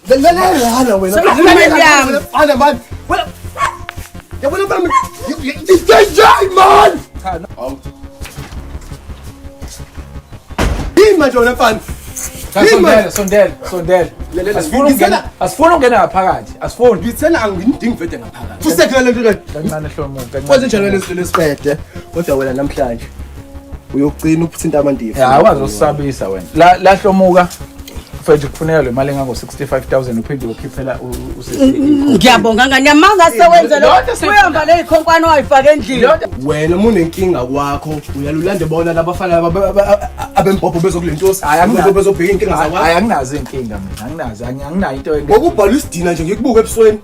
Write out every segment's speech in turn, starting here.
لا وين انا مان ولا يا ولا بعمل جاي مان ما جونا فان sondela asifuna ungena ngaphakathi asifuni ngithena angidingi vete ngaphakathi fusekela lento le kancane hlomuka kwenze njalo lesifede kodwa wena namhlanje uyogcina ukuthinta amandifu awazi usabisa wena la hlomuka mfethu kufuneka le mali engango 65000 uphinde ukhiphela usisi ngiyabonga ngani yamanga sewenza lo uyamba le ikhonkwane wayifaka endlini wena munenkinga kwakho uyalulande bona labafana abembhobho bezokulentosi bezobheka inkinga zakho anginazo inkinga mina anginayo into ngokubhala isidina nje ngikubuka ebusweni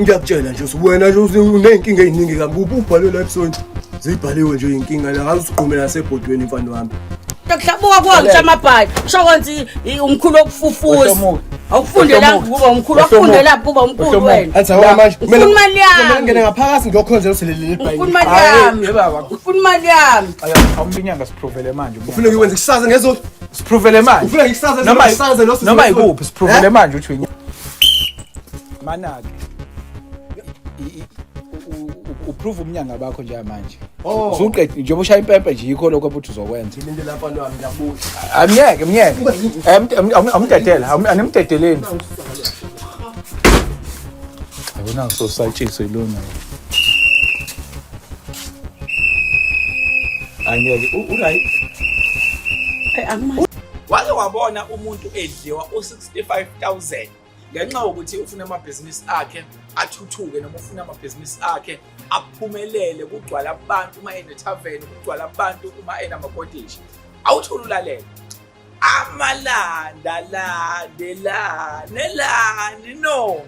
ngiyakutshela nje wena nje unenkinga eziningi kabi ubhale la ebusweni zibhaliwe nje inkinga la ngaziqhumela nasebhodweni mfana wami Takuhlabuka kwakhe amabhayi sho kwenzi umkhulu okufufuza awufundela kuba umkhulu afundela kuba umkhulu wena athi awona manje ufuna imali yami ngene ngaphakathi ngiyokhonzela uselele ibhayi ufuna imali yami baba ufuna imali yami awumbinyanga siprovele manje ufuna ukwenza ikusaza ngezolo siprovele manje ufuna ikusaza noma ikuphi siprovele manje uthi manake uprove umnyanga bakho nje manje usuqedi njengoba ushaya impempe nje yikho lokho ukuthi uzokwenza into lapha nami ngiyabuza amnyeke amdedela animdedeleni abona ngisosatshisa ilona angeke urayi wake wabona umuntu edliwa u65000 ngenxa ukuthi ufuna amabhizinisi akhe athuthuke noma ufuna amabhizinisi akhe aphumelele kugcwala abantu uma enethaveni kugcwala abantu uma enamakotishi awuthululalela amalanda landelane no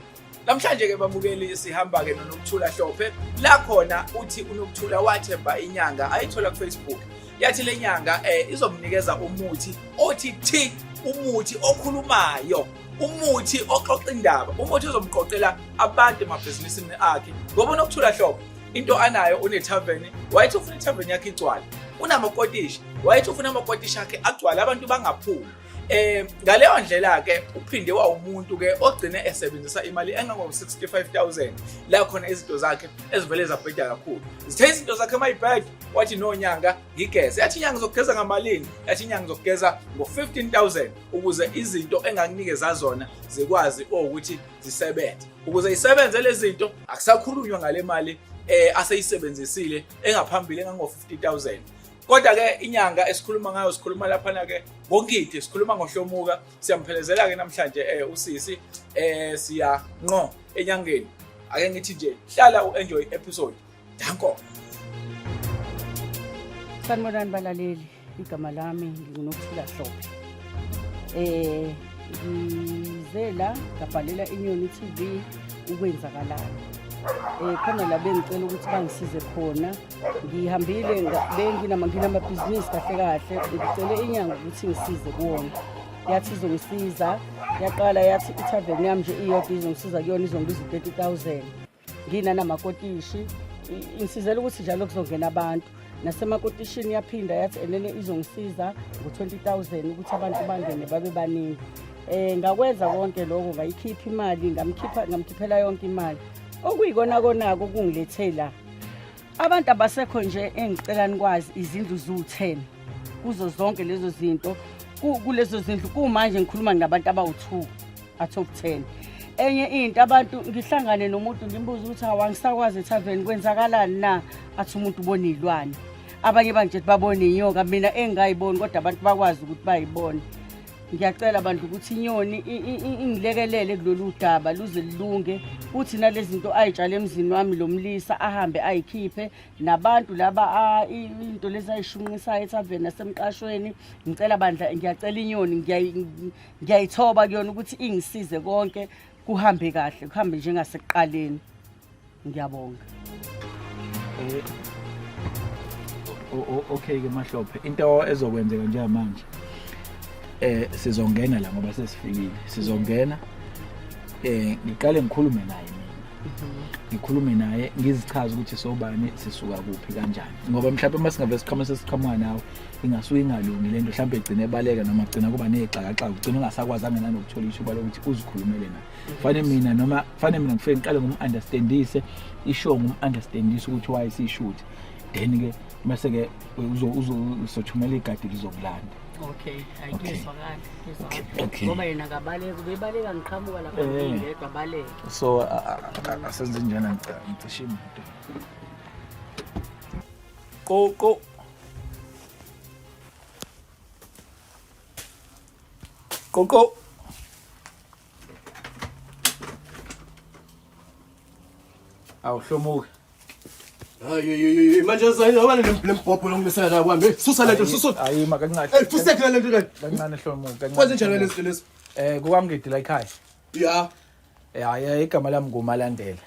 namhlanje ke bamukeli sihamba ke noNokuthula Hlophe la khona uthi uNokuthula wathemba inyanga ayithola ku Facebook yathi le nyanga izomnikeza umuthi othi thi umuthi okhulumayo umuthi oxoxa indaba umuthi uzomqoqela abantu emabhizinisini akhe ngoba uNokuthula Hlophe into anayo unethaveni wayethi ufuna ithaveni yakhe igcwale unamakotishi wayethi ufuna amakotishi akhe agcwale abantu bangaphumi ngaleyo ndlela ke uphinde wawumuntu ke ogcine esebenzisa imali engango 65000 la khona izinto zakhe ezivele zabheda kakhulu zithe izinto zakhe mayibhed wathi nonyanga ngigeze yathi inyanga zokugeza ngamalini yathi inyanga zokugeza ngo15000 ukuze izinto engakunikeza zona zikwazi ukuthi zisebenze ukuze isebenze lezi zinto akusakhulunywa ngale mali aseyisebenzisile engaphambili engango 50000 kodwa ke inyanga esikhuluma ngayo sikhuluma lapha na ke ngonkidi sikhuluma ngoHlomuka siyamphelezela ke namhlanje usisi siya ngqo enyangeni ake ngithi nje hlala uenjoy episode danko sanibonani balaleli igama lami nginguNokuthula Hlophe ngizela ngabhalela iNyoni TV ukwenzakalayo khona la bengicela ukuthi bangisize khona ngihambile nginamabhizinisi kahle ngicele inyanga ukuthi ngisize kuwona yathi izongisiza yaqala yathi ithaveni yami nje iyodwa izongisiza kuyona izongibiza 30000 ngina namakotishi ingisizela ukuthi njalo kuzongena abantu nasemakotishini yaphinda yathi enene izongisiza ngo20000 ukuthi abantu bangene babe baningi ngakwenza konke lokho ngayikhipha imali ngamkhiphela yonke imali okuyikona konako kungilethela abantu abasekho nje engicela nikwazi izindlu zu10 kuzo zonke lezo zinto kulezo zindlu kumanje ngikhuluma nabantu abawu2 atop 10 enye into abantu ngihlangane nomuntu ngimbuza ukuthi awangisakwazi ethaveni kwenzakalani na athi umuntu ubona izilwane abanye banje babone inyoka mina engayiboni kodwa abantu bakwazi ukuthi bayibone ngiyacela abantu ukuthi inyoni ingilekelele kulolu daba luze lilunge uthi nalezi zinto ayitshale emzini wami lomlisa ahambe ayikhiphe nabantu laba into lezi ayishunqisayo ethaveni nasemqashweni ngicela bandla ngiyacela inyoni ngiyayithoba kuyona ukuthi ingisize konke kuhambe kahle kuhambe njengasekuqaleni ngiyabonga okay ke Mahlophe into ezokwenzeka njengamanje sizongena la ngoba sesifikile sizongena ngiqale ngikhulume naye mina ngikhulume naye ngizichaze ukuthi sobani sisuka kuphi kanjani ngoba mhlawumbe masingave siqhamuka sesiqhamuka nawe ingasuke ingalungi lento mhlawumbe egcine ebaleka noma egcina kuba nezixakaxaka ugcina ungasakwazanga nanokuthola ishuba lokuthi uzikhulumele naye fanele mina ngifike ngiqale ngumunderstandise ishow ngumunderstandise ukuthi why sishoot then ke mase ke uzothumela igadi lizokulanda. Okay, ayizwakala. Ngoba yena akabaleka, ubebaleka ngiqhamuka lapha ngedwa baleka. So asenze njana ngicishe imoto. Go. Go. Awuhlomuka. Hayi manje sayabona lembhobho longisela la kwami. Susa lento susa. Hayi makangathi. Fusekela lento le. Kancane hlomuka kancane. Kwenze njalo lento lesi. Kukamngidi la ekhaya. Yeah. Hayi igama lami nguMalandela.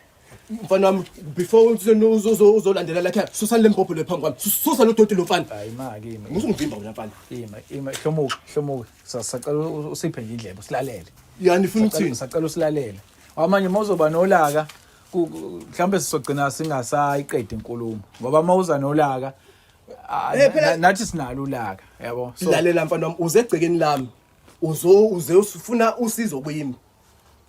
Mfana wami before uzolandela la ekhaya susa lembhobho le phambi kwami. Susa lo doti lo mfana. Hayi makimi. Ngizongivimba wena mfana. Ima hlomuka. Sasacela usiphe nje indlebe silalele. Yani ufuna ukuthini? Sacela usilalele. Amanye mawuzoba nolaka mhlambe sizogcina singasayiqedi inkulumo ngoba mawuza nolaka nathi sinalo ulaka yabo. Lalela mfana wami uze egcekeni lami. Uze ufuna usizo kimi.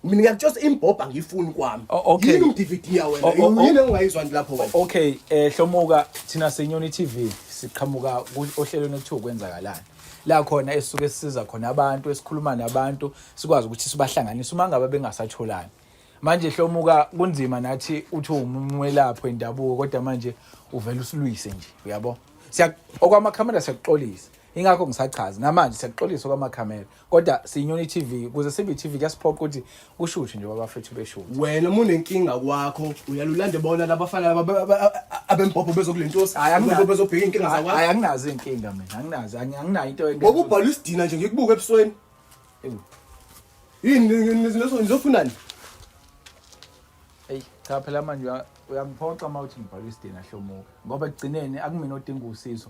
Mina ngiyakutshosa imbhobha ngifuni kwami. Yini umDVD ya wena? Yini engayizwa lapho wena? Okay, hlomuka thina senyoni TV siqhamuka ohlelweni ekuthiwa kwenzakalani. La khona esisuke sisiza khona abantu esikhuluma nabantu sikwazi ukuthi sibahlanganise uma ngabe bengasatholani. Manje hlomuka kunzima nathi uthi umwelapho endabuko kodwa manje uvela usilwise nje uyabo. Okwama camera siyaxolisa. Ingakho ngisachaza namanje siyaxolisa okwama camera kodwa sinyoni TV kuze sibe TV kuyasiphoqa ukuthi ushuthe nje babafethu beshuthi. Wena munenkinga kwakho uyalulande bona labafana abembhobho bezokulentosi bezobheka inkinga zakwakho. Hayi anginazo inkinga mina anginayo into engeke. Ngokubhala isidina nje ngikubuka ebusweni. Yini nizofunani? Hey, cha phela manje uyangiphoqa mawuthi ngibhala isidina hlomuka ngoba egcineni akumina odinga usizo.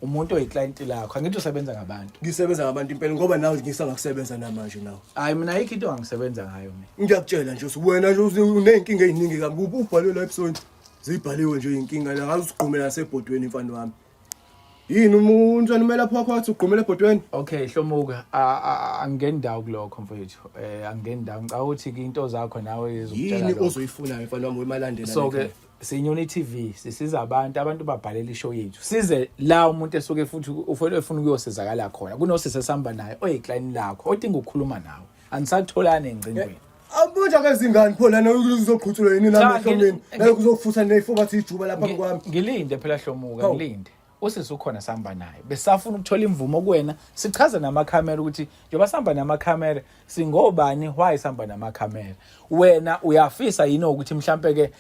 Umuntu oyiclient lakho angithi usebenza ngabantu. Ngisebenza ngabantu impela ngoba nawe ngisangakusebenza namanje nawe. Hayi mina ayikho into angisebenza ngayo mina. Ngiyakutshela nje wena nje unenkinga eziningi kabi ubhalwe la episode. Zibhaliwe nje inkinga la ngaziqhumela nasebhodweni mfana wami. Yini umuntu umela phakho wathi ugqumela ebhodweni? Okay hlomuka angendawo kulokho mfowethu. Angendawo ngicela ukuthi into zakho nawe ezokutshela. Yini ozoyifuna mfana wami weMalandela? So ke sinyoni TV sisiza abantu babhalela ishow yethu. Size la umuntu esuke futhi ufuna ukuyosizakala khona. Kunosisi esihamba naye oyiclient lakho odinga ukukhuluma nawe. Anisatholane engcingweni. Abunja kezingane pho lana uzoqhuthula yini nami ehlomeni. La kuzofutha nefobathi ijuba lapha kwami. Ngilinde phela hlomuka ngilinde. Usisi ukhona sihamba naye besafuna ukuthola imvumo kuwena sichaza namakhamera ukuthi njoba sihamba namakhamera singobani why sihamba namakhamera wena uyafisa yini ukuthi mhlambe ke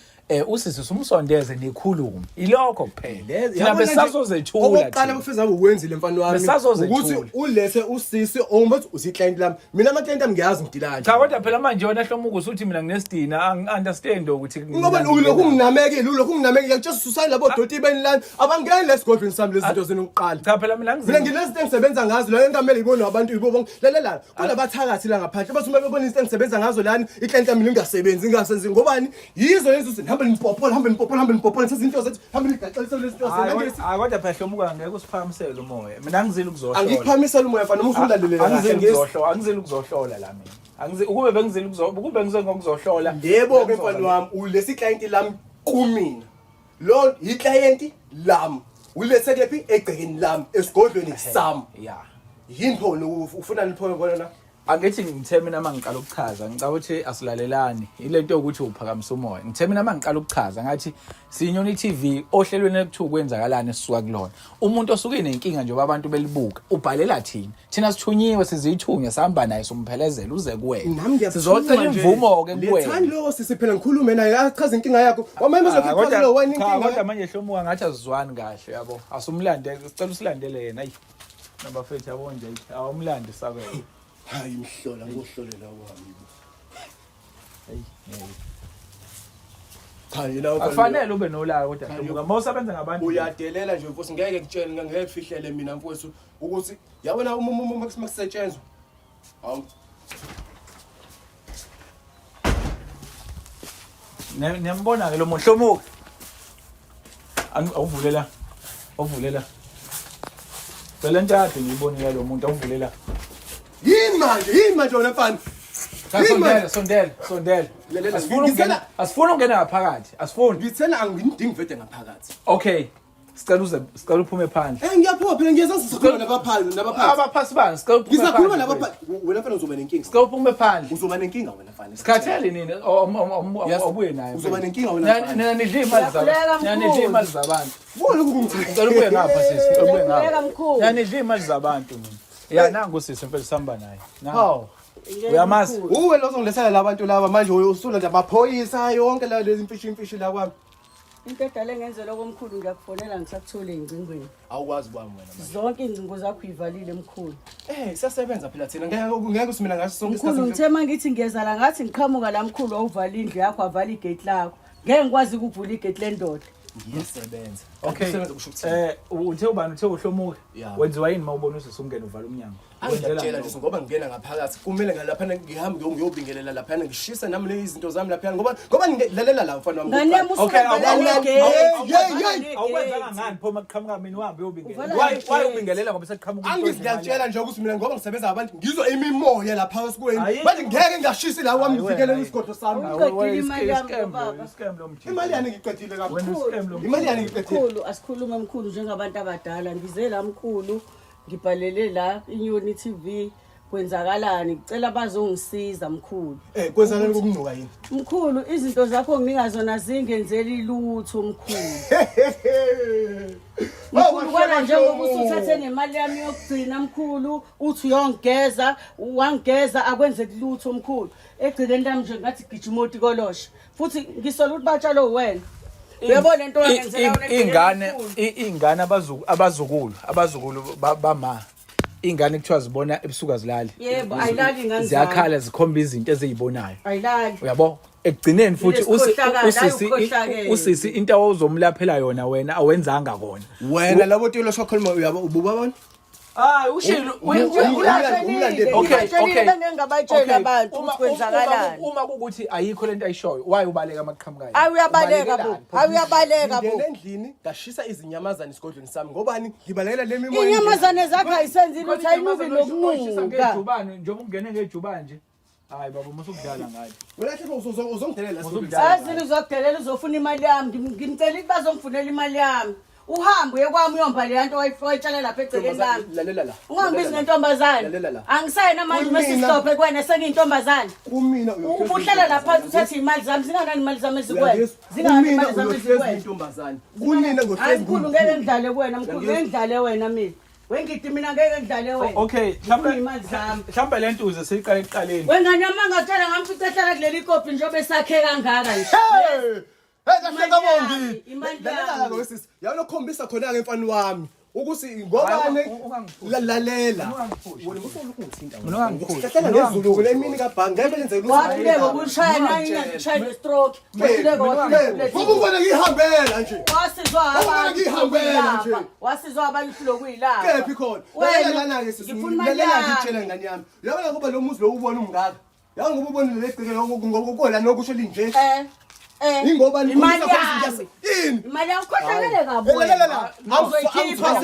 usisi sumsondeze nekhulumo ilokho kuphela thina besazozethula oqala bafisa ukwenzile mfana wami ukuthi ulethe usisi omuthi usiclient lami mina ama client ami ngiyazi ngidilana cha kodwa phela manje wona hlomuka usuthi mina nginesidina angi-understand ukuthi ngoba ulokhu nginamekile ulokhu nginamekile just susani labo doti benilana abangeni lesigodlweni sami lezi zinto zenokuqala cha phela mina nginezinto engisebenza ngazo la engamele ibone abantu ibonke lalela kunabathakathi la ngaphandle bathi uma bebona izinto engisebenza ngazo lana iclient lami lingasebenzi ingasenzi ngobani yizo lezi zinto hambe nipopole sezinto zethu hambe nigaxelise lezi zinto zethu kodwa phela hlomuka ngeke usiphakamisele umoya mina angizile ukuzohlola angikuphakamisela umoya mfana uma usulandelela angizile ukuzohlola la mina ukube bengizile ngokuzohlola yebo ke mfana wami ulesi client lami kumina lo iclient lami ulethe kephi egcekeni lami esigodlweni sami yini phona ufuna niphoke khona la angithi ngithe mina mangiqala ukuchaza ngicela ukuthi asilalelani ilento yokuthi uphakamisa umoya ngithe mina mangiqala ukuchaza ngathi sinyoni TV ohlelweni ekuthiwa kwenzakalani sisuka kulona umuntu osuke nenkinga nje abantu belibuka ubhalela thina sithunyiwe sizithunya sihamba naye somphelezela uze kuwena sizocela imvumo ke kuwena lethani lo sisiphela ngikhulume naye achaza inkinga yakho wamanye bezokhipha lo wena inkinga kodwa manje hlomuka ngathi azizwani kahle yabo asumlande sicela usilandele yena ayi nabafethu yabo nje awumlande sabe hayi mhlola ngohlolela kwami hayi la afanele ube nolaka kodwa hlomuka mawusebenza ngabantu uyadelela nje mfowethu ngeke ngitshele ngeke kufihlele mina mfowethu ukuthi yabona makusetshenzwa hawu Niyambona ke lo muntu Hlomuka. Awuvulela. Awuvulela. Phela ntade ngiyibonile lo muntu awuvulela. Yini manje wena mfana? Sondela. Asifuni ungena ngaphakathi. Asifuni. Ngithena angidingi vede ngaphakathi. Okay. Sicela uphume phandle. Ngiyaphuma phela ngiyazazi sikhuluma nabaphansi. Abaphasi bani? Sicela uphume phandle. Ngisakhuluma nabaphansi. Wena mfana uzoba nenkinga. Sicela uphume phandle. Uzoba nenkinga wena mfana. Sikhathele nini? Awubuye naye. Uzoba nenkinga wena mfana. Nidle imali zabantu. Nidle imali zabantu. Ubona ukungithini. Sicela ubuye ngapha sisi. Ubuye ngapha. mkhulu. Nidle imali zabantu mina. Ya nangu sisi mfethu sihamba naye. Hawu. Uyamazi? Uwe lo uzongilesela labantu laba manje usula nje amaphoyisa yonke la lezi imfishi la kwami. Into edala ngenzela komkhulu ngiyakufonela ngisakuthole engcingweni. Awukwazi kwami wena manje. Zonke ingcingo zakho uyivalile mkhulu. Siyasebenza phela thina ngeke usimina ngaso sonke Mkhulu isikhathi. ngithe mangithe ngiyeza la ngathi ngiqhamuka la mkhulu awuvala indlu yakho avala igate lakho. Ngeke ngikwazi ukuvula igate lendoda. Ngiyasebenza. Okay. Uthe ubani uthe uHlomuka. Wenziwa yini mawubona usungena uvala umnyango? Angitshela nje ngoba ngingena ngaphakathi kumele ngalaphana ngihambe ngiyobingelela laphana ngishisa nami lezi zinto zami laphana ngoba ngilalela la mfana wami. Nganema Awukwenzanga ngani pho maqhamuka mina uhambe uyobingelela. Why ubingelela ngoba sekuqhamuka umuntu? Ngiyatshela nje ukuthi mina ngoba ngisebenza abantu ngizwa imimoya lapha esikwini. Manje ngeke ngashisi la wami ngivikelele isigodo sami. Imali yani ngiqedile kakhulu. Imali yani ngiqedile. Mkhulu asikhulume mkhulu njengabantu abadala ngize la mkhulu ngibhalele la iNyoni TV kwenzakalani ngicela bazongisiza mkhulu. Kwenzakalani kokunuka yini? Mkhulu izinto zakho nginika zona zingenzeli lutho mkhulu. Mkhulu kwana njengoba usuthathe nemali yami yokugcina mkhulu uthi uyongeza wangeza akwenzeki lutho mkhulu. Egcineni lami nje ngathi gijimoti kolosha. Futhi ngisola ukuthi batshalo wena. Uyabona lento yenzela ingane abazukulu bama ingane kuthiwa zibona ebusuku zilali. Yebo ayilali ngani ziyakhala zikhomba izinto eziyibonayo. Ayilali. Uyabo ekugcineni futhi usisi into awuzomlaphela yona wena awenzanga kona. Wena labo tilo shokhuluma uyabo ububabona? Ushilo bengengabatshela abantu ukuthi kwenzakalani. Uma kukuthi ayikho lento ayishoyo why ubaleka amaqhamukayo? Awuyabaleka bo. Endlini ngashisa izinyamazana isigodlweni sami ngobani ngibalekela lemimoya. Inyamazane zakho ayisenzi ukuthi ayinuki nokunuka. Njengoba ungene ngejubane nje. Hayi baba musukudlala ngayo. Wena hle uzongidelela Sazini uzokudelela uzofuna imali yami ngimcela ukuthi bazongifunela imali yami. Uhambe uyekwami uyomba le nto wayitshela lapha egcekeni lami. Lalela la. Ungambizi ngentombazane. Angisayena manje mesistophe kwena sengiyintombazane. Kumina ubuhlala lapha uthatha imali zami zinganani imali zami ezikwena. Zinganani imali zami ezikwena. Intombazane. Kunina ngohlezi. Mkhulu ngeke ngidlale kuwena mkhulu ngeke ngidlale wena mina. Wengidi mina ngeke ngidlale wena. Okay, mhlawumbe le nto uze siyiqale eqaleni. Wengane yami ngatshela ngamfica ehlala kuleli kophi njengoba esakhe kangaka nje. Kahle kabongi. Lalela lo sisi. Yabona ukukhombisa khona ke mfana wami. Ukuthi ngobane lalela. Wena ufuna ukungithinta. Mina ungangikhuzi. Sicela ngezulu kule emini kaBhangi ngeke lenze lutho. Wahluleka ukushayela ingashayela stroke. Ubona ngihambela nje. Wasizwa abantu. Wasizwa abantu lokuyilapha. Kephi khona. Wena lana ke sisi. Lalela ngitshela ngani yami. Yabona ngoba lo muzi lo ubona umngaka. Yabona ngoba ubona le gceke ngokukola nokusho linje. Ingoba imali yakhohlakele kabi wena. Awuzoyikhipha.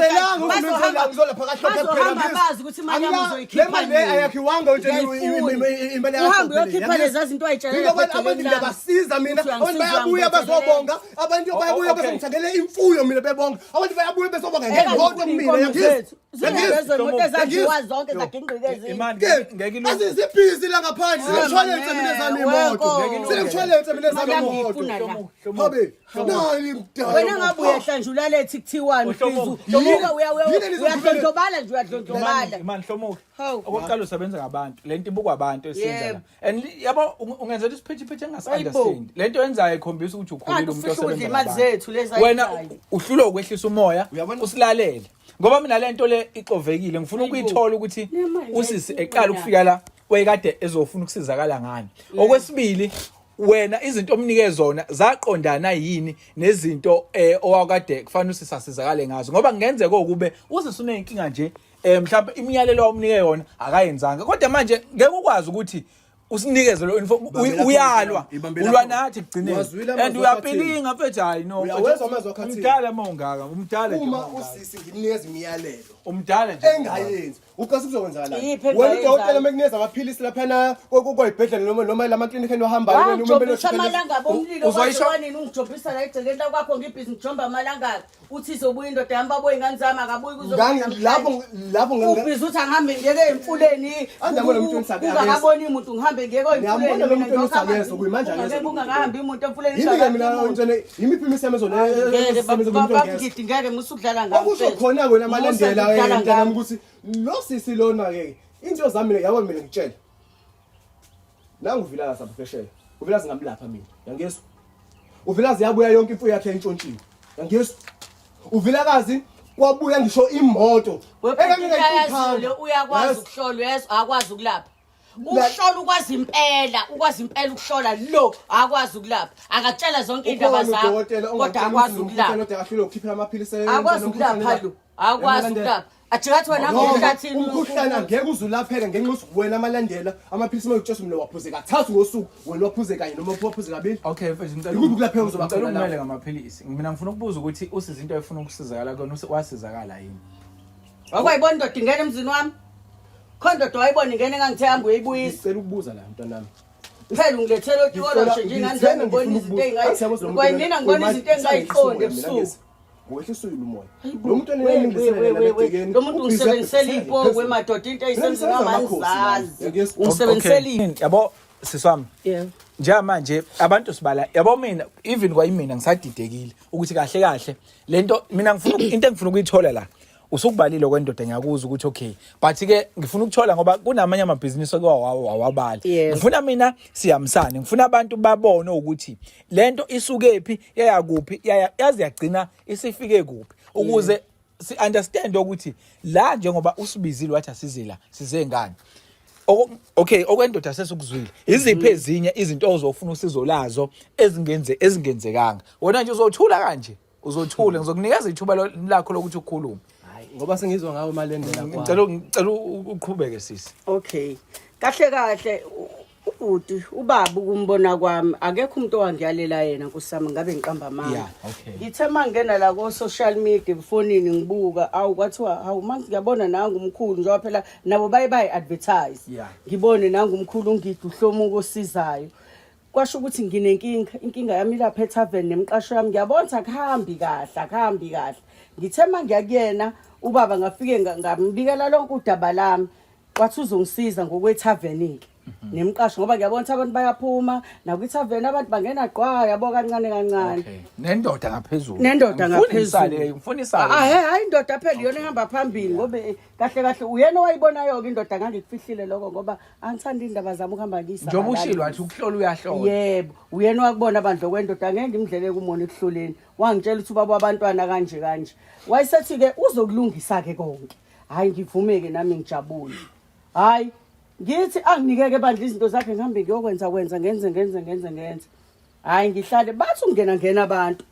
Ngizolapha kahle phela. Bazi ukuthi imali yami uzoyikhipha. Le mali ayakhiwanga nje imali yakho. Uhambe uyokhipha lezi zinto ayitshelela lapha. Abantu ngiyabasiza mina. Abantu bayabuya bazobonga. Abantu bayabuya bazongithakele imfuyo mina bebonga. Abantu bayabuya bezobonga ngehodwa mina yakithi. Lezo imoto ezaziwa zonke zaginqikezi. Imali ngeke ilunge. Asizibhizi la ngaphandle. Sineshwalense mina zami imoto. Sineshwalense mina zami imoto. Wena ngabe uyahlanjula lethi kuthiwani mfrizu uyadlondlobala nje uyadlondlobala imani Hlomuka okokuqala usebenza ngabantu lento ibukwa abantu esenza la and yabo ungenzela isiphithiphithi engasunderstand lento yenzayo ikhombisa ukuthi ukhulile umuntu osebenza imali zethu lezi wena uhlula ukwehlisa umoya usilalele ngoba mina lento le ixovekile ngifuna ukuyithola ukuthi usisi eqala ukufika la wayekade ezofuna ukusizakala ngani okwesibili wena izinto omnike zona zaqondana yini nezinto owakade kufanele usisasizakale ngazo ngoba kungenzeka ukube usisune inkinga nje mhlawumbe imiyalelo omnike yona akayenzanga kodwa manje ngeke ukwazi ukuthi usinikeze lo info uyalwa ulwa nathi kugcineni and uyapilinga mfethu hayi no Uyawezwa amazwi akhathini. umdala mawungaka umdala nje Uma usisi ngimnikeza imiyalelo umdala nje engayenzi uqase kuzokwenza la Yiphi wena engayenzayo? udokotela mekunikeza amaphilisi lapha kwayibhedlela noma lama clinic enohamba Wajobisa amalanga bomlilo Uzoyisho- kwaziwanini ungijobisa la egcekeni la kwakho ngibhizi ngijomba amalanga uthi izobuya indoda yami babuye ingane zami akabuyi lapho ubhizi uthi angihambe ngiyeke emfuleni Andiyabona umuntu onisakeza. ungakaboni umuntu ngihambe ngiyeke Ngiyambona lo muntu emfuleni onisakeza, kuyimanje lezo. ungakahambi umuntu emfuleni yimi-ke mina njena yimiphi imisebenzi babangidi ngeke musudlala ngami okusho khona wena amalandela nami ukuthi lo sisi lona-ke into zami yabo mina ngitshela nangu uVilakazi aphesheya uVilakazi ngamlapha mina yangizwa uVilakazi yabuya yonke imfuyo yakhe entshontshiwe yangizwa uVilakazi kwabuya ngisho imoto wephethiphayazule uyakwazi ukuhlola yeso akwazi ukulapha ukuhlola ukwazi impela ukuhlola lo akwazi ukulapha akatshela zonke indaba zakho kodwa akwazi ukulapha akwazi ukulapha lo akwazi ukulapha ajikathi wena ngehlathini umkhuhlane angeke uzulapheka ngenxa yokuthi wena amalandela amaphilisi mawutshesa mina waphuze kathathu ngosuku wena waphuze kanye noma waphuze kabili okay mfethu Ikuphi kulapheka uzoba ngicela khona ukumele ngamaphilisi mina ngifuna ukubuza ukuthi usiza into ayifuna ukusizakala kona wasizakala yini wakwayibona indoda ingene emzini wami khona indoda wayibona ingene engangithe hambe uyibuyisa ngicela ukubuza la mntanami phela ungilethela otikolo nje njengani ngibona izinto engayina ngibona izinto engayiqonde ebusuku wehlisa umoya lo muntu ungisebenzisela ipo kwemadoda into eyisenza ngamanzazi ungisebenzisela ipo yabo siswami yeah njengamanje abantu sibala yabo mina even kwayimina ngisadidekile ukuthi kahle kahle lento mina ngifuna into engifuna ukuyithola la usukubalile kwendoda ngiyakuza ukuthi okay but ke ngifuna ukuthola ngoba kunamanye amabhizinisi okwawabala ngifuna mina siyamsana ngifuna abantu babone ukuthi lento isuke phi yakuphi yazi yagcina isifike kuphi ukuze si understand ukuthi la njengoba usibizile wathi asizela sizengane okay okwendoda sesukuzwile iziphi ezinye izinto ozofuna usizo lazo ezingenzekanga wena nje uzothula kanje uzothula ngizokunikeza ithuba lakho lokuthi ukhulume ngoba sengizwa ngawo malendela ngicela uqhubeke sisi okay kahle ubhuti ubaba ukumbona kwami akekho umuntu owangiyalela yena kusami ngabe ngiqamba amanga ngithe mangena la ko social media efonini ngibuka awu kwathiwa hawu manje ngiyabona nanga umkhulu njengoba phela nabo bayi advertise ngibone nanga umkhulu ungidi uhlomuko osizayo kwasho ukuthi inkinga yami lapha eTavern nemqasho yami ngiyabona akuhambi kahle ngithe mangiyakuyena ubaba ngafike ngambikela lonke udaba lami wathi uzongisiza ngokweTavern ke nemqasho ngoba ngiyabona abantu bayaphuma nakwithaveni abantu bangena gqwa yabo kancane nendoda ngaphezulu ngifundisa hayi indoda phela iyona ehamba phambili ngoba kahle uyena owayibonayo ke indoda ngangikufihlile lokho ngoba angithanda indaba zami ukuhamba ngisa njengoba ushilo wathi ukuhlola uyahlola yebo uyena wakubona abandlo kwendoda ngeke ngimdlele kumona ekuhloleni wangitshela ukuthi ubaba abantwana kanje wayesethi ke uzokulungisa ke konke hayi ngivumeke nami ngijabule hayi ngithi anginikeke bandla izinto zakhe ngihambe ngiyokwenza ngenze hayi ngihlale bathi ungena abantu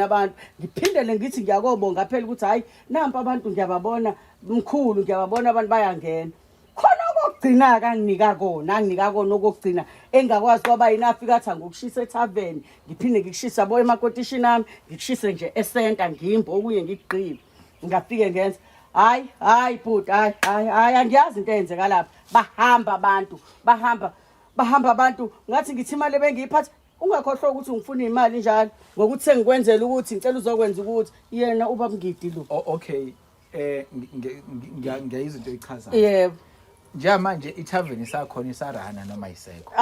abantu ngiphindele ngithi ngiyakobonga phela ukuthi hayi nampa abantu ngiyababona mkhulu ngiyababona abantu bayangena khona okugcina kanginika kona okugcina engakwazi kwaba yinafika athi ngokushisa eTavern ngiphinde ngikushisa boy emakotishini ami ngikushise nje eCenter ngimbo okunye ngigqibe ngafike ngenza hayi bhuti hayi angiyazi into eyenzeka lapha bahamba abantu ngathi ngithi imali bengiyiphatha ungakhohlwa ukuthi ungifuna imali njalo ngokuthi sengikwenzela ukuthi ngicela uzokwenza ukuthi yena uba mngidi lo okay ngiyayizwa into echazayo yebo njengamanje iTavern isakhona isarana noma isekho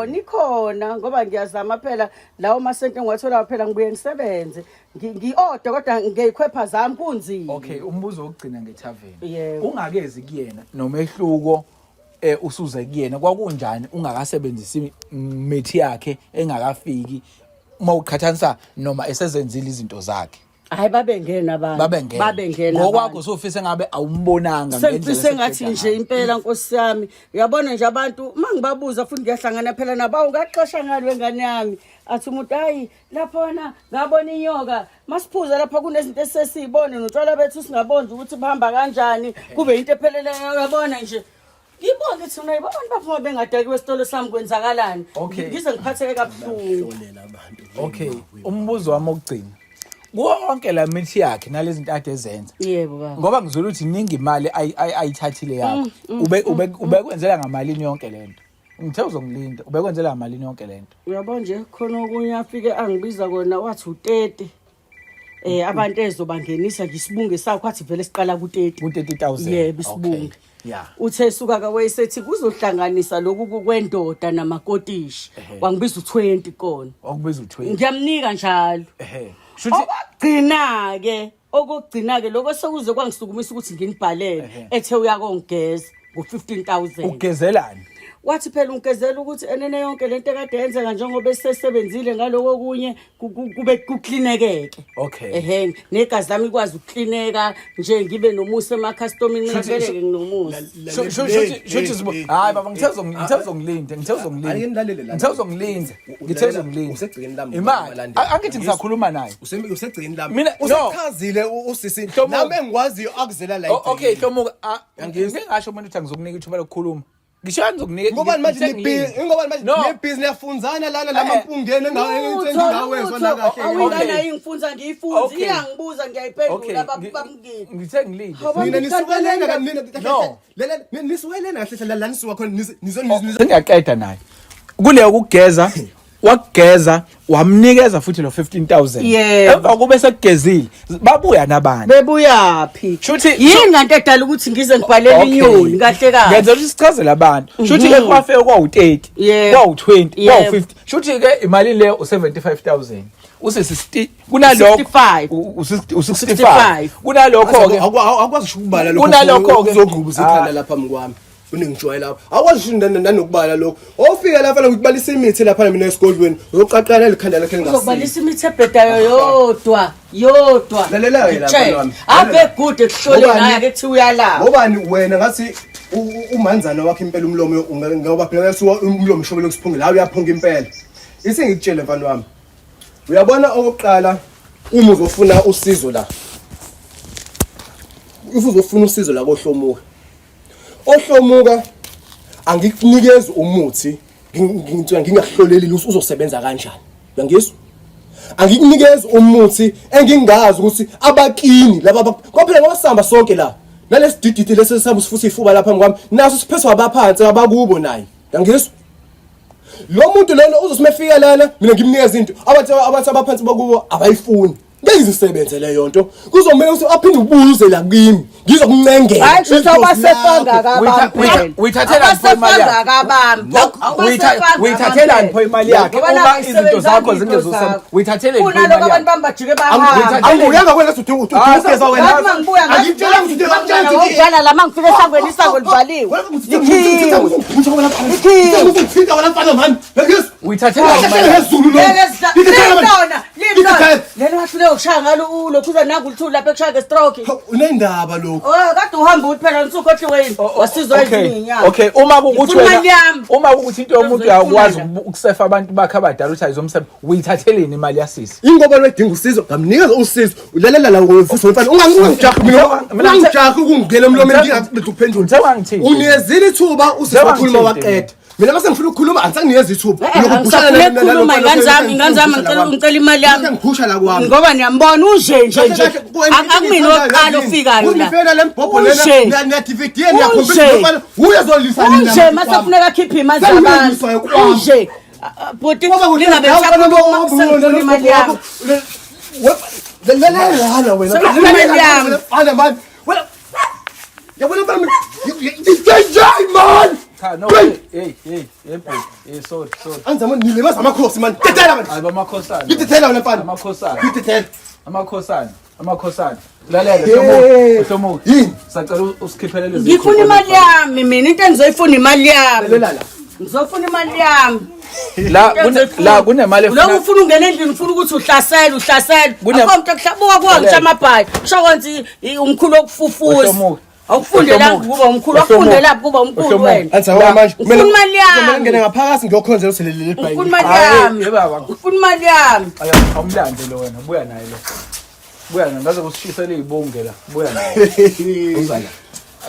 ikhona ngoba ngiyazama phela lawo masente ngiwathola phela ngibuye ngisebenze ngi-order kodwa ngeyikhwepha zami kunzima okay umbuzo wokugcina ngeTavern ungakezi kuyena nomehluko usuze kuyena kwakunjani ungakasebenzisi imithi yakhe engakafiki mawuqhathanisa noma esezenzile izinto zakhe hayi babengena abantu ngokwakho sofise ngabe awumbonanga sengifise ngathi nje impela Nkosi yami uyabona nje abantu mangibabuza futhi ngiyahlangana phela nabo ungaxosha ngalo wengane yami athi umuntu hayi lapha wena ngabona inyoka masiphuza lapha kunezinto esesizibone notshwala bethu singabonzi ukuthi bahamba kanjani kube into epheleleyo uyabona nje ngibonke thina abantu baphuma bengadakiwe esitolo sami kwenzakalani. Okay. Ngize ngiphatheke kabuhlungu. Okay, umbuzo wami okugcina. Wonke la mithi yakhe nalezi zinto ade zenza. Yebo baba. Ngoba ngizolo ukuthi iningi imali ayithathile yakho. Ubekwenzela ngamalini yonke lento. Ngithe uzongilinda, ubekwenzela ngamalini yonke lento. Uyabona nje khona okunye afike angibiza kona wathi u30. Abantu ezobangenisa ngisibunge sakho athi vele siqala ku30. Ku30,000. Yebo isibunge. Yeah. Uthe suka ka wayesethi kuzohlanganisa lokhu kwendoda namakotishi. Wangibiza u20 kona. Okubiza u20. Ngiyamnika njalo. Shuthi okugcina ke lokho sekuze kwangisukumisa ukuthi nginibhalele ethe uyakongeza ngo15,000. Ugezelani? Wathi phela ungezela ukuthi enene yonke lento ekade yenzeka njengoba esesebenzile ngaloko kunye kube kuklinekeke. Okay. Negazi lami ikwazi ukuklineka nje ngibe nomusa emakhastomini ngibeleke nginomusa. Shuthi hayi baba ngithe uzongilinda. Imali angithi ngisakhuluma naye. Usegcini lami. Mina usichazile usisi nami engikwaziyo akuzela la. Okay, Hlomuka ngingasho umuntu uthi angizokunika ithuba lokukhuluma. Ngisho angizokunika ngoba manje nebhizinisi yafunzana lana lamampungene ngawezwa la kahle. Awungana ingifunza ngiyifunza iyangibuza ngiyayiphendula bamngini. Ngithe ngilinde. Mina nisukelena kanina kahle. Nisukelena kahle la nisuka khona ngiyaqeda naye. Kule ukugeza wakugeza wamnikeza futhi lo 15,000. Emva kube sekugezile babuya nabantu. Bebuyaphi? Shuthi yini kanti edala ukuthi ngize ngibhalele inyoni kahle kahle. Ngenza ukuthi sichazele abantu. Shuthi ke kwafeke kwawu30, kwawu20, kwawu50. Shuthi ke imali leyo u75,000. Usisi kunalokho u65. Kunalokho ke akwazi ukubala lokho. Kunalokho ke uzogquba usikhanda lapha mkwami. Uningijwayela lapha akwazi nanokubala lokho ofika lapha la ukubalisa imithi lapha mina esikolweni uzoqaqala likhanda lakhe ngasi uzobalisa imithi ebhedayo yodwa lalela lapha wami ave good ekuhlole naye ke thiwa uyalapha ngobani wena ngathi umanzana wakhe impela umlomo ngoba phela suka umlomo shobe lokusiphungela la uyaphunga impela isengikutshela mfana wami uyabona okokuqala uma uzofuna usizo la uzofuna usizo la koHlomuka oHlomuka angikunikeza umuthi ngingahloleli uzosebenza kanjani uyangizwa angikunikeza umuthi engingazi ukuthi abakini laba kwaphela ngosamba sonke la nalesidididi lesesamba sifuthi ifuba lapha ngwami naso siphethwa abaphansi abakubo naye uyangizwa lo muntu lona uzosimefika lana mina ngimnikeza into abathi abaphansi bakubo abayifuni ngizisebenzele yonto kuzomela ukuthi aphinde ubuze la kimi ngizokuncengela hayi sizobasefanga kabami uyithathela imali yakhe uyithathela imali yakhe uma izinto zakho zingezosebenza uyithathele imali yakhe kunaloko abantu bambajike bahamba angiyanga kwena uthi ugeza wena angitshela ukuthi ngiyala la mangifike esangweni isango livaliwe ngifika wena mfana man uyithathela imali lelo wahlule ukushaya ngalo ulokhuza nangu lapha ekushaya ngestroke unendaba lokho kade uhamba uthi phela nisukhohliweni wasizwa izinyanga okay uma ukuthi into yomuntu uyakwazi ukusefa abantu bakhe abadala uthi ayizomsebenza uyithatheleni imali yasisi ingoba wedinga usizo ngamnikeza usizo ulalela la ngofisa mfana ungangijaha mina ngijaha ukungena emlomeni ngingaqeda ukuphendula uniyezile ithuba usizokhuluma waqeda mina mase ngifuna ukukhuluma angisanginikeza ithuba lokubushana nalokukhuluma nganzami ngicela imali yami ngiphusha la kwami ngoba niyambona unje akumina oqala ofikayo la ufena lembhobho lena na DVD yakhombisa uyazolisa nina unje mase kufuneka akhiphe imali zabantu unje boti ningabe mhlawumbe imali yami لا وين انا مان ولا يا ولا جاي مان no hey sorry انت من اللي ما سمع كروس مان تتلا مان aba makhosana تتلا ولا فان amakhosana lalela Hlomuka sacela usikhiphele lezi ngifuna imali yami mina into engizoyifuna imali yami ngizofuna imali yami la kunemali efuna lo ufuna ungena endlini ufuna ukuthi uhlasele akho umuntu okuhlabuka kuwonke amabhayi kusho konke umkhulu okufufuza awufundela kuba umkhulu afundela kuba umkhulu wena anti hawa manje mina imali yami ngene ngaphakathi ngiyokhonzela uselele ibhayi ufuna imali yami ufuna imali yami awumlande lo wena buya naye lo buya ngaze kushisele izibonge la buya naye uzala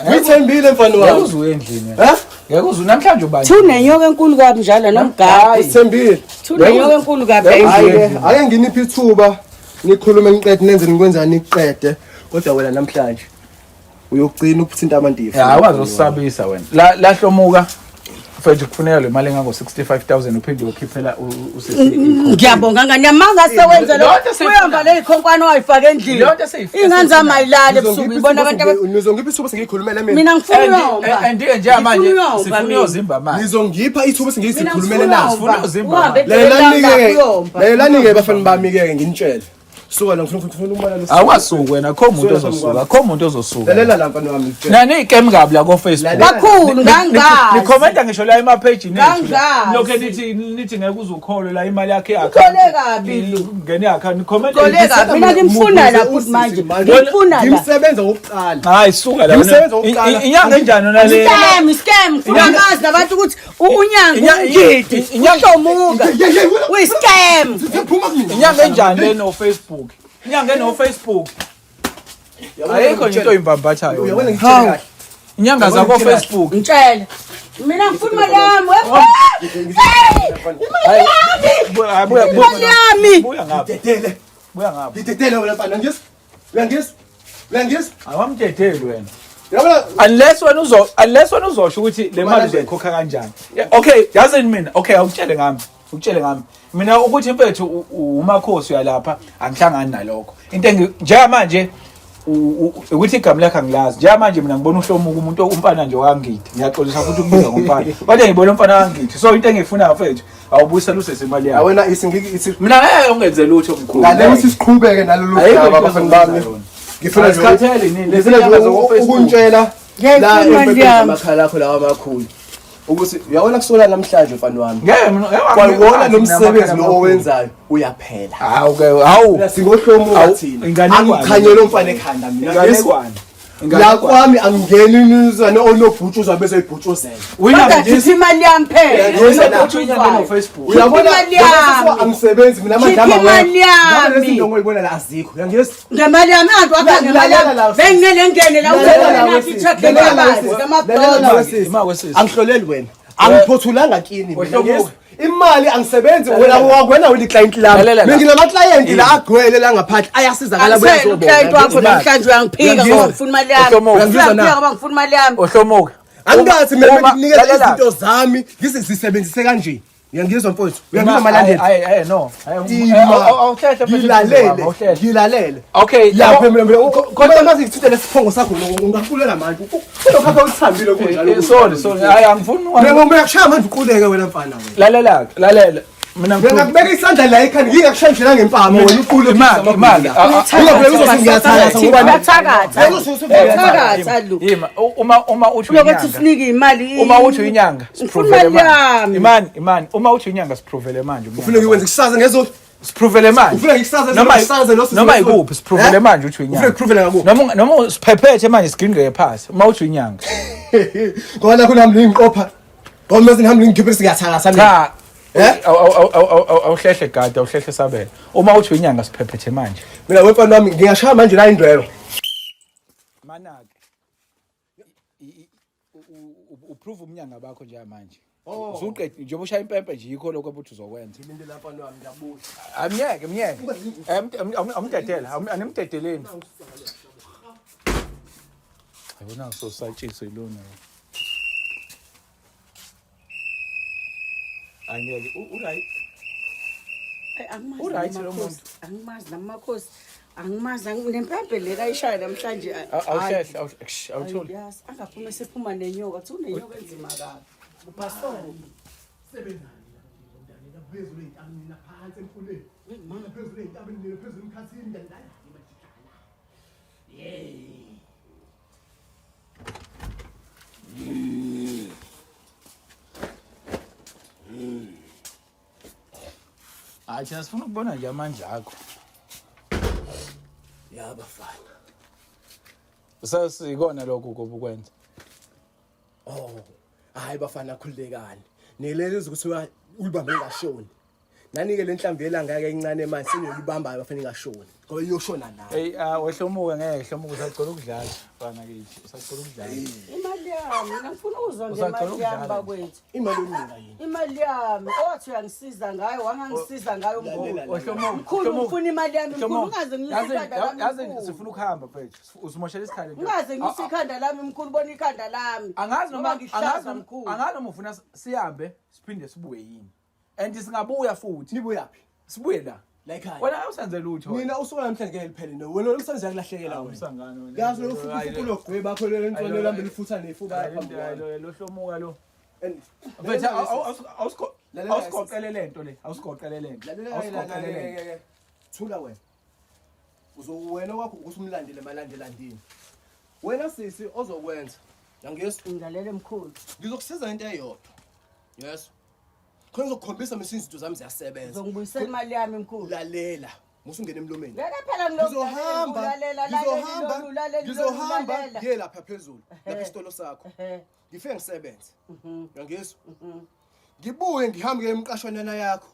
Ngithembile mfana wami. Yakuzuye endlini. Ha? Yakuzu namhlanje ubani? Thunenyoka enkulu kabi njalo nomgadi. Ngithembile. Thunenyoka enkulu kabi. Ake nginiphi ithuba nikhulume niqede nenze nikwenzani niqede kodwa wena namhlanje uyogcina ukuthinta amantifu. Ya wazosabisa wena. La hlomuka mfethu kufuneka le mali engango 65000 uphinde ukhiphela usisi. Ngiyabonga nganyamanga sewenza lo. Uyamba le ikhonkwane wayifaka endlini. Ingane zamayilala ebusuku ibona abantu nizongipha ithuba sengiyikhulumela mina. Mina ngifuna uyomba. Andike nje manje sifuna uyozimba manje. Nizongipha ithuba sengiyikhulumela naso. Sifuna uyozimba. Lelani-ke bafana bami-ke nginitshele. Suka la ngifuna umbala lo. Awasuki wena kho umuntu ozosuka, kho umuntu ozosuka. Lalela la mfana wami ngitshele. Nani ikem kabi la ko Facebook. Kakhulu ngangazi. Nikhomenta ngisho la ema page nethu. Ngangazi. Lokho nithi ngeke uzukholwe la imali yakhe Ukhole kabi. ngene yakhe nikhomenta. Ukhole kabi. Mina ngimfuna la futhi manje. Ngimfuna la. Ngimsebenza ngokuqala. Hayi suka la Ngimsebenza ngokuqala. inyanga enjani yona le? Scam. Funa ngazi nabantu ukuthi unyanga ungidi. Uhlomuka. Uyi-scam. Inyanga enjani le no Facebook? Inyanga no Facebook. Ayikho nje into imbambathayo. Uyabona ngitshele kahle. Inyanga zakho Facebook. Ngitshela. Mina ngifuna imali yami. Imali yami. Buya ngapha. Ngidedele. Buya ngapha. Ngidedele wena mfana ngiyis. Uyangis? Awamdedeli wena. Yabona Unless wena uzosho ukuthi le mali uzoyikhokha kanjani. Okay, doesn't mean okay awutshele ngami. Mina ukuthi mfethu umakhosi uyalapha angihlangani nalokho. Into njengamanje ukuthi igama lakhe angilazi. Njengamanje mina ngibona uHlomuka umuntu umfana nje wangithi. Ngiyaxolisa futhi ukubiza ngomfana. Kodwa ngibona umfana wangithi. So into engifuna mfethu awubuyisela usesemali yakho. awena Mina ngeke ungenze lutho mkhulu. ngale ukuthi siqhubeke nalolu daba bafana bami. Ngifuna nje ukuntshela la emakhala akho lawa amakhulu. Ukuthi uyabona kusola namhlanje mfana wami. Kwawona nomsebenzi lo owenzayo uyaphela. Hawu Singohlomuka thina. Angikhanyele umfana ekhanda mina. La kwami angingeni inizwane onobhutshuzwa bese ibhutshuzela. Kodwa ngithi imali yami phela. Uyabona angisebenzi mina amadama imali yami. Izinto ngoyibona la azikho. Uyangizwa? Ngemali yami antu wakha ngemali yami. Bengingele ngene la uzonathi check ngemali. Angihloleli wena. Angiphothulanga kini mina. Imali angisebenzi wena wakwena wena iclient lami. Mina nginama client la agcwele la ngaphandle ayasizakala Uclient wakho namhlanje uyangiphika ngoba ngifuna imali yami. Uyangiphika ngoba ngifuna imali yami. Ohlomuka. Angathi mina nginikeza izinto zami ngizisebenzise kanje. Uyangizwa mfowethu? Uyangizwa malandela? No. Ngilalele. Okay, lapho mina kodwa mase ngithinte lesiphongo sakho ungakulela manje. Selokho uthambile kunjalo. Sorry. Hayi angifuni Mina ngiyashaya manje uquleke wena mfana wena. Lalela. Mina ngiyakubeka isandla la ekhanda ngingakushayishela ngempama wena uqule imali. Ngiyathatha ngoba Ngiyathatha lu. Uma uthi Lokuthi sinike imali. Uma uthi inyanga siprovele manje. Imani uma uthi inyanga siprovele manje. ufuna ukwenza ikusaza ngezolo. Siprovele manje. Ufuna ngikusaza noma ikuphi siprovele manje uthi inyanga. Ufuna ukuprovela ngakuphi? Noma siphephethe manje sigingeke phansi uma uthi inyanga. Ngoba kunami ngiqopha. Ngoba mase ngihambe ngikhiphe siyathakatha mina. Awuhlehle gadi awuhlehle sabela. Uma uthi inyanga siphephethe manje. Mina wemfana wami ngiyashaya manje la indwelo. Manake. Uprove umnyanga bakho nje manje. Usuqede njengoba ushaya impempe nje yikho lokho abuthi uzokwenza. Ngilinde lapha wami ngiyabuza. Amnyeke. Amdedela, animdedeleni. Ayibona sosatshisa ilona. Angeke uright. Uright lo muntu. Angimazi namakhosi. Angimazi nempempe le kayishaya namhlanje. Awutholi. Yes, angaphuma sephuma nenyoka. Kuthi unenyoka enzima kabi. Upastor. Sebenza phezulu entabeni phansi emfuleni. Manje phezulu entabeni phezulu emkhathini ngiyadlala. Thina sifuna ukubona nje amandla akho. Ya bafana. Usasikona lokho ukwenza. Hayi bafana khulekani. Nelele ukuthi ulibambe ngashoni. nanike le nhlamvu yelanga ke incane manje seniyibamba abafanele ngashoni ngoba iyoshona la Hey wehlomuke ngeke hlomuke usacela ukudlala bana kithi usacela ukudlala Imali yami ngifuna uzwa Usacela ngemali yami ukudlala. bakwethu. imali yonina yini Imali yami othi uyangisiza ngayo wangangisiza ngayo Lalela, mkhulu. wehlomuke Mkhulu ufuna imali yami mkhulu Hlomuke. ungaze ngiyise ikhanda lami. yazi mkhulu. sifuna ukuhamba mfethu usimoshela isikhathi Ungaze ngiyise ikhanda lami mkhulu bona ikhanda lami. angazi Ngoba noma ngihlaza mkhulu. angazi noma ufuna sihambe siphinde sibuye yini and singabuya futhi nibuyaphi sibuye la la ekhaya wena awusenze lutho mina usuka namhlanje ngeke liphele no wena umsebenzi yakulahlekela wena usangane wena yazi lo futhi gqwe bakho le ntwana lambe lifutha nefuba phambi kwami lo hlomuka lo and mfethu Lalela awusigoqele lento le awusigoqele lento awusigoqele lento thula wena wena wakho ukusumlandele malandelandini wena sisi ozokwenza yangesi Ngilalele mkhulu. ngizokusiza into eyodwa yes khona ngizokukhombisa mase izinto zami ziyasebenza Uzongibuyisela imali yami mkhulu. lalela musungena emlomeni Ngeke phela ngizohamba ngizohamba ngiye lapha phezulu lapha isitolo sakho Eh. ngifike ngisebenze yangizwa ngibuye ngihambe emqashwanana yakho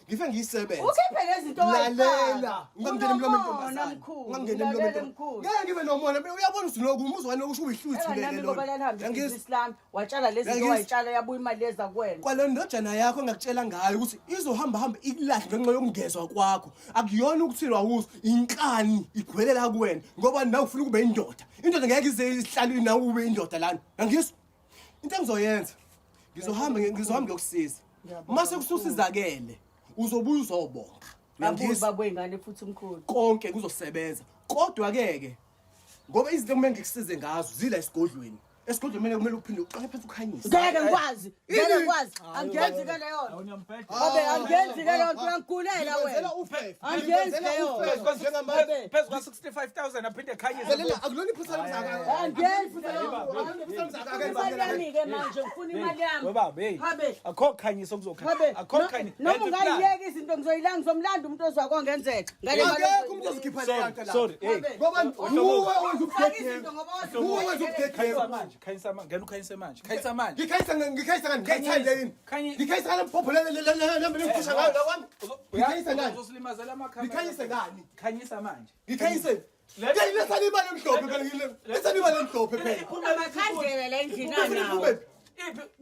ngifike ngiyisebenze Ukhiphe lezi zinto lalela ungangena emlomeni Unomona ntombazana mkhulu, ungangena lalela emlomeni mkhulu. ngeke ngibe nomona uyabona uzinokuma umuzwane ukusho uyihluthi nami lelo ngoba lalihambe yangizwa ibhizinisi lami watshala lezi zinto Yangizwa. wayitshala yabuya imali eza kuwena. kwalo ndodana yakho engakutshela ngayo ukuthi izohamba hamba ikulahle ngenxa yokungezwa kwakho akuyona ukuthilwa awuzo inkani igwelela kuwena ngoba nawe ufuna kube indoda indoda ngeke ize ihlalwe nawe ube indoda lana yangizwa into engizoyenza ngizohamba ngiyokusiza mase kususizakele uzobuya uzobonga Babuye uyangizwa babuye ngane futhi mkhulu. konke kuzosebenza kodwa ke ngoba izinto kumele ngikusize ngazo zila esigodlweni esigodlweni kumele uphinde uqale phansi ukhanyise Ngeke ngikwazi. Ngeke Ini? ngikwazi. Angenzi ke leyo. awunyamfethu Babe angenzi ke leyo nto uyangigulela wena. Angenzi leyo. phezu kwa 65000 aphinde ekhanyise lalela akulona iphutha lamzaka Angenzi imali yami ke manje ngifuna imali yami. webabe hey Habe. akho kukhanyisa okuzokhanya Habe. akho kukhanyisa Noma ungayiyeka izinto ngizoyilanga ngizomlanda umuntu ozwakho ngenzeka. Ngale mali. akekho umuntu ozikhipha le yanto la sorry hey ngoba nguwe wenza Faka izinto ngoba wazi. nguwe wenza khanyisa ubudekhe manje khanyisa manje ngena ukhanyise manje khanyisa manje ngikhayisa ngani ngiyayithanda yini ngikhayisa ngani phopho lambe liphusha ngayo la kwami ngikhayisa ngani uzolimazela amakhamera ngikhayise ngani khanyisa manje ngikhayise ngiyilethani imali emhlophe phela lethani imali emhlophe phela Amakhandlela la endlini ufuna nawo. iphume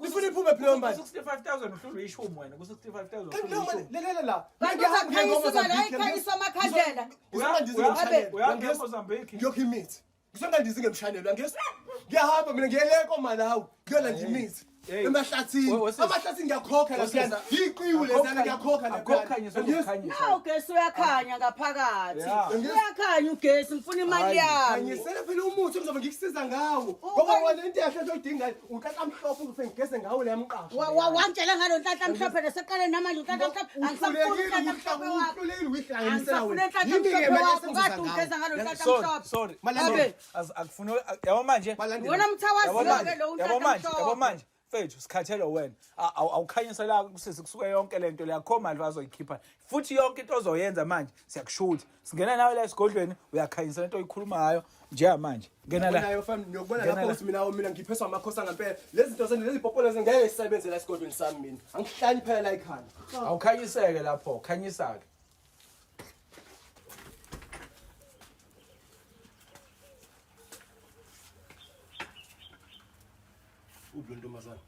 ufuna iphume phela manje 65000 uhlulwe ishumi wena ku 65000 kanti leyo mali lelela la Kanti uzakhanyisa imali ayikhanyisa amakhandlela. uyakhanyisa Mozambique ngiyokha imithi ngisongandizi ngemshanelo angizwa ngiyahamba mina ngiyeleko malawi ngiyolanda imithi emahlathini amahlathini ngiyakhokha laphana ngiqiwe lezana ngiyakhokha laphana Hawu gesi uyakhanya ngaphakathi. Uyakhanya ugesi ngifuna imali yami. ngiyisele phela umuthi engizobe ngikusiza ngawo ngoba wena into yahle oyidingayo unhlahla mhlophe ukuthi ngigeze ngawo le yamqasho Wangitshela ngalo nhlanhla mhlophe leseqale namanje nhlanhla mhlophe angisafuni nhlanhla mhlophe wakho. Angisafuni nhlanhla mhlophe wakho kade ugeza ngalo nhlanhla mhlophe. sorry Babe. akufuna yabo manje Wena mthawazi ke lo yabo nhlanhla manje yabo mhlophe. manje mfethu sikhathelo wena awukhanyisa la kusisi kusuke yonke lento le akho mali bazoyikhipha futhi yonke into ozoyenza manje siyakushutha singena nawe la esigodlweni uyakhanyisa lento oyikhulumayo njengamanje ngena la nayo fam ngiyokubona lapho ukuthi mina ngipheswa amakhosi angempela lezi zinto zeni lezi popolo ngeke zisebenze la esigodlweni sami mina angihlali phela la ekhaya awukhanyiseke lapho khanyisa-ke udlo ntombazana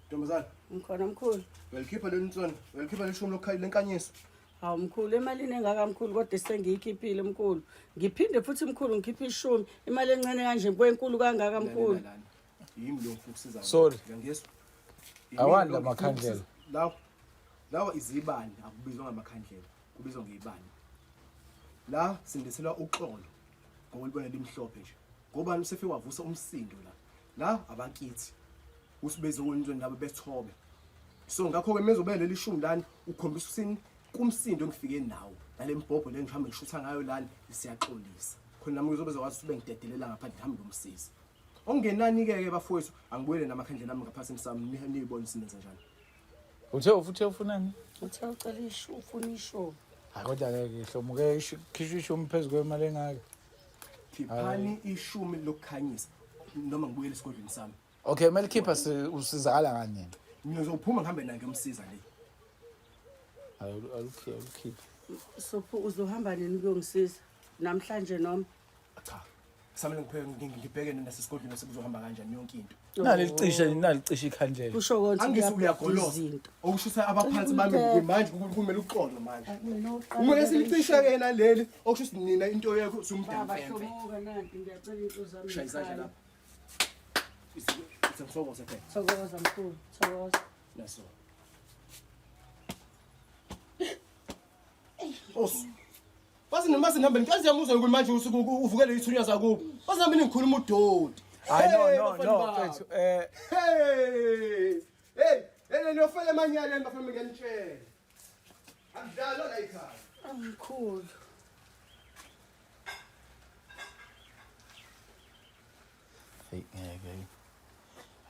ntombazana Ngikhona mkhulu. welikhipha le nsona welikhipha leshumi lokukhaya lenkanyiso Hawu mkhulu emalini engaka mkhulu kodwa sengiyikhiphile mkhulu. Ngiphinde futhi mkhulu ngikhiphe 10. Imali encane kanje kwenkulu kangaka mkhulu. yimi lo ngifuna ukusiza Sorry. ngiyangizwa Awani la makhandlela. lawa izibani akubizwa ngamakhandlela kubizwa ngeibani la sindiselwa uxolo ngoba libona limhlophe nje ngoba nisefike wavusa umsindo la abakithi usibeze kwenizweni labo bethobe so ngakho ke mezobe leli shumi lana ukhombisa usini kumsindo engifike nawo nalembhobho le ngihambe ngishutha ngayo lana siyaxolisa khona nami ngizobe zakwazi ube ngidedelela ngaphandle ngihambe ngomsizi okungenani ke bafowethu angibuyele namakhandlela ami ngaphansi emsamo niyibone sinenza njani uthe ufunani Uthe ucela ishu ufuna ishu. hayi kodwa ke hlomuke khishwa ishumi phezu kwemali engaka khiphani ishumi lokukhanyisa noma ngibuyele esigodlweni sami okay mali khipha usizakala ngani yena mina ngizophuma ngihambe naye ngiyomsiza le Alukhiphi. Sopho uzohamba nini kuyongisiza namhlanje noma Cha. Kusamele ngibheke nasesigodlweni sekuzohamba kanjani yonke into. Nalicisha ikhandlela. kusho konke Angisuke uyagoloza. Okushisa abaphansi bami manje kumele uqondo manje. Uma silicisha ke yena leli okushisa nina into yakho sumdamfemfe. Hlomuka nanti ngiyacela into zami. Shaya izandla lapha. Isengsokoze phela. Thokoza mkhulu, thokoza. Naso. Osu. Basi noma sinihamba nikazi yamuzwa ukuthi manje usuku uvukele ithunya zakubo. Basi nami ngikhuluma udodi. No, mfethu. Hey, niyofela emanyaleni bafana ngiyanitshela. Akudalo la ekhaya. Mkhulu. Ngeke.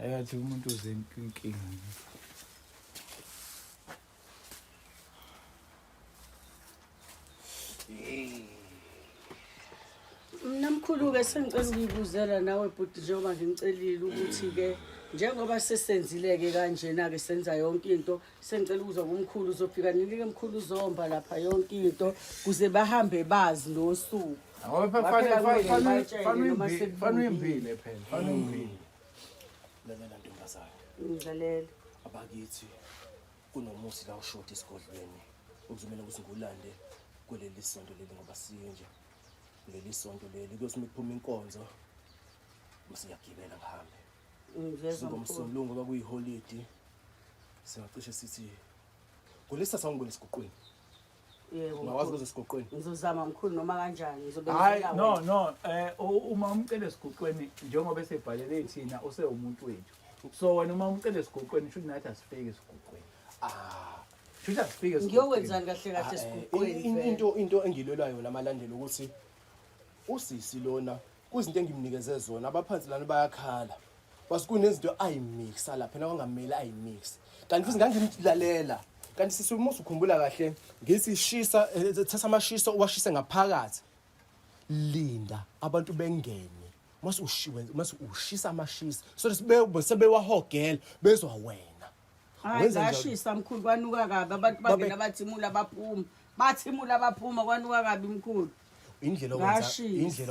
Ayathi umuntu uzenkinkinga. Mina mkhulu ke sengicela ukuyibuzela nawe bhuti njengoba ngimcelile ukuthi ke njengoba sesenzile ke kanjena ke senza yonke into sengicela ukuza kumkhulu uzofika nilike mkhulu uzomba lapha yonke into kuze bahambe bazi nosuku. Ngoba fanele uyimbile phela. Fanele uyimbile. Lalela ntombazana. Ngidlalela. Abakithi kunomusi la ushoti esigodlweni. Ukuzomela ukuthi ngulande kuleli sonto leli ngoba sinje. Kuleli sonto leli kuyosime kuphuma inkonzo. Masiyagibela ngihambe. Ngiyezwa mkhulu. Ngomsolungu bakuyiholiday. Singacishe sithi kulesa sawungibona esigoqweni. Yebo. Ungawazi kuze esigoqweni. Ngizozama mkhulu noma kanjani Hayi no uma umcele esiguqweni njengoba esebhalele thina usewumuntu wethu. So wena uma umcele esiguqweni sho nathi asifike esiguqweni. Sho asifike esiguqweni. Ngiyokwenza kahle kahle esigoqweni. Into engilwela yona amalandela ukuthi usisi lona kuzinto engimnikeze zona abaphansi lana bayakhala. Wasikunezinto ayimixa lapha nakungamela ayimix. Kanti futhi ngangimlalela. Kanti sisumusa ukhumbula kahle ngisishisa thatha amashisa uwashise ngaphakathi. Linda abantu bengene. Mase ushisa amashisa. So sebewahogela bezwa wena. Hayi ngashisa mkhulu kwanuka kabi abantu bangena bathimula baphuma. Bathimula baphuma kwanuka kabi mkhulu. Indlela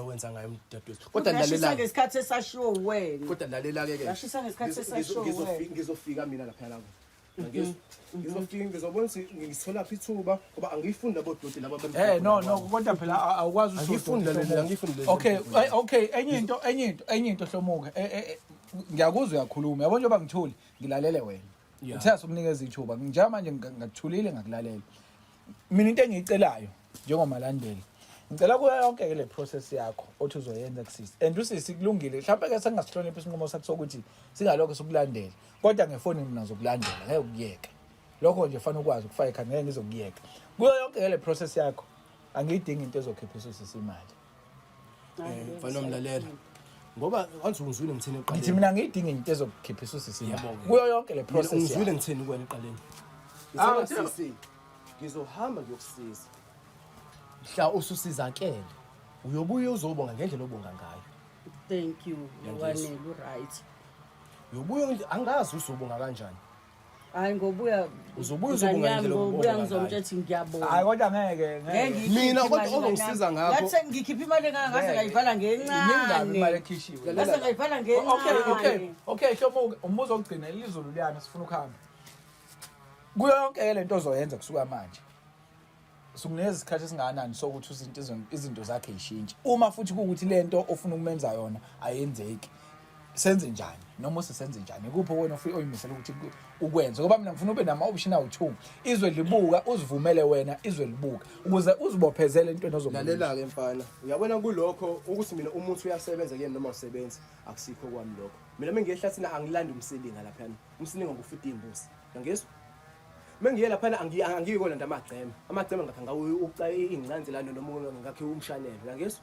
wenza ngayo umdadewethu. Kodwa lalela ngesikhathi esashiwo wena. Kodwa lalela ke. Ngashisa ngesikhathi esashiwo wena. Ngizofika mina lapha lapho. Ngizofika ngizobona ukuthi ngithola phi ithuba ngoba angifunda bodoti laba bemhlaba. No kodwa phela awukwazi ngifunda. Okay enye into Hlomuka ngiyakuzwa uyakhuluma yabo njengoba ngithuli ngilalele wena. Ngithatha umnikeza ithuba njalo manje ngakuthulile ngakulalela. Mina into engiyicelayo njengomalandeli ngicela kuyo yonke le process yakho othi uzoyenza kusisi and usisi kulungile mhlawumbe ke sengasihlonipha isinqumo sakho sokuthi singalokho sokulandela kodwa ngefoni mina zokulandela ngeke ukuyeka lokho nje fanele ukwazi ukufaka ekhaya ngeke ngizokuyeka kuyo yonke le process yakho angiyidingi into ezokhiphisa usisi imali fanele umlalela ngoba kwanze ungizwile ngithini eqaleni ngithi mina ngiyidingi into ezokhiphisa usisi imali kuyo yonke le process ungizwile ngithini kuwena eqaleni sisi ngizohamba ngiyokusiza mhla ususizakele uyobuya uzobonga ngendlela obonga ngayo. Thank you Wanele right. Uyobuya angazi uzobonga kanjani. Hayi ngobuya uzobuya uzobonga ngendlela obonga. Ngobuya ngizomthetha ngiyabonga. Hayi kodwa ngeke. Mina kodwa ongisiza ngakho. Ngathi ngikhipha imali engaka ngase ngayivala ngencane. Imali ekhishiwe. Ngase ngayivala ngencane. Okay Hlomuka umbuzo ogcina ilizulu liyana sifuna ukuhamba. Kuyo yonke lento ozoyenza kusuka manje. Sukuneza isikhathi esingakanani sokuthi izinto zakhe ishintshe uma futhi ukuthi lento ofuna ukumenza yona ayenzeki senze njani noma usesenze njani kupho wena oyimisela ukuthi ukwenze ngoba mina ngifuna ube nama option awu2 izwe libuka uzivumele wena izwe libuka ukuze uzibophezele into enozokulela ke mfana uyabona kulokho ukuthi mina umuthi uyasebenza kuyena noma usebenza akusikho kwami lokho mina mengiyehlathini angilandi umsilinga lapha umsilinga ngufita imbuzi ngiyezwa mengiye lapha angiyikona nje amagcema ngakhanga uca ingcanzi lana noma ngakhe umshanelo ngiyezwa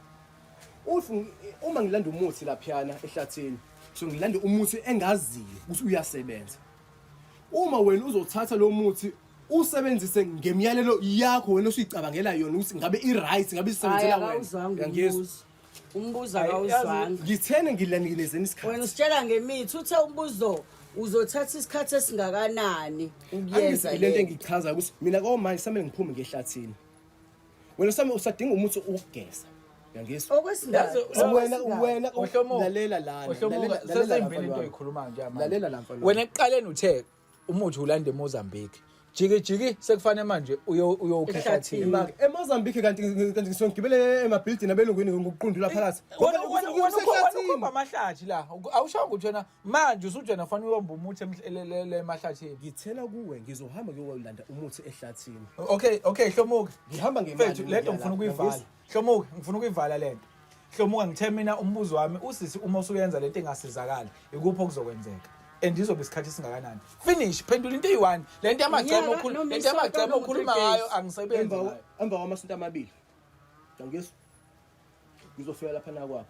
uthi uma ngilanda umuthi laphana ehlathini so ngilanda umuthi engaziyo ukuthi uyasebenza uma wena uzothatha lo muthi usebenzise ngemiyalelo yakho wena osuyicabangela yona ukuthi ngabe i-right ngabe isebenzela wena ngiyezwa umbuzo akawuzwanga ngithene ngilangikelezeni isikhathi wena usitshela ngemithi uthe umbuzo uzothatha isikhathi esingakanani ukuyenza Angithi lento le engichaza ukuthi mina komanje samele ngiphume ngehlathini. Wena sami usadinga umuthi ukugeza. Uyangizwa? okwesindaba Wena Ohlomo lalela lana. sesembili into oyikhuluma nje manje. Lalela la mfana. Wena ekuqaleni uthe umuthi ulanda eMozambique. Jiki sekufanele manje uyokhehlathini. Imali eMozambique kanti ngisongibele emabuilding abelungwini ngokuqundula phakathi. Wena amahlathi la. Awushanga ukuthi wena manje usujena fanele uyomba umuthi le emahlathini. Ngithela kuwe ngizohamba ngiyolanda umuthi ehlathini. Okay Hlomuka. Ngihamba ngemali. Mfethu lento ngifuna ukuyivala. Hlomuka ngifuna ukuyivala lento. Hlomuka ngithe mina umbuzo wami usisi uma usuyenza lento engasizakala ikuphi okuzokwenzeka. Endizobe isikhathi singakanani. Finish phendula into eyi1. Lento yamagcema okhuluma ngayo angisebenzi ngayo. Emva kwamasonto amabili. Ngiyangizwa. Ngizofika lapha na kwakho.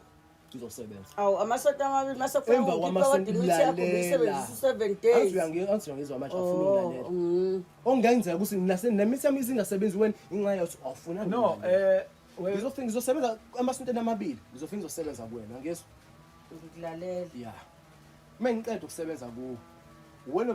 Ngizosebenza. awu amasonto amabili masekufanele ukhipha kodwa imithi yakho besebenzisa 7 days Angizwa manje afuna ukulalela. Ongenzeka ukuthi nemithi yami izingasebenzi wena inxa yathi awufuna. No, ngizosebenza amasonto amabili. Ngizofika ngizosebenza kuwena ngiyezwa. ngikulalela Yeah. Mengiqeda ukusebenza kuwo. Wena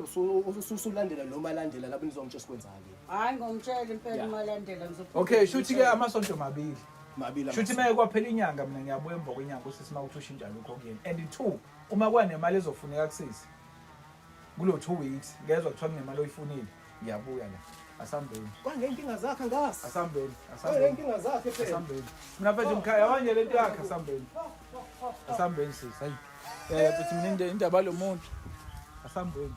usulandela noma landela lapho nizongitsho sikwenzakile. hayi ngomtshela impela umalandela ngizophuza Okay shuthi ke amasonto mabili. Mabili. Shuthi manje kwaphela inyanga mina ngiyabuya emva kwenyanga usisi mawuthi ushintsha lokho kuyena. And 2 uma kwanemali ezofuneka kusisi. Kulo 2 weeks ngezwe kuthiwa kunemali oyifunile ngiyabuya la. Asambeni. Kwangenkinga zakhe ngasi. Asambeni. Kwangenkinga zakhe phela. Asambeni. Mina mfethu mkhaya manje lento yakhe asambeni. Asambeni sisi. Hayi. Futhi mina indaba lo muntu. Asambeni.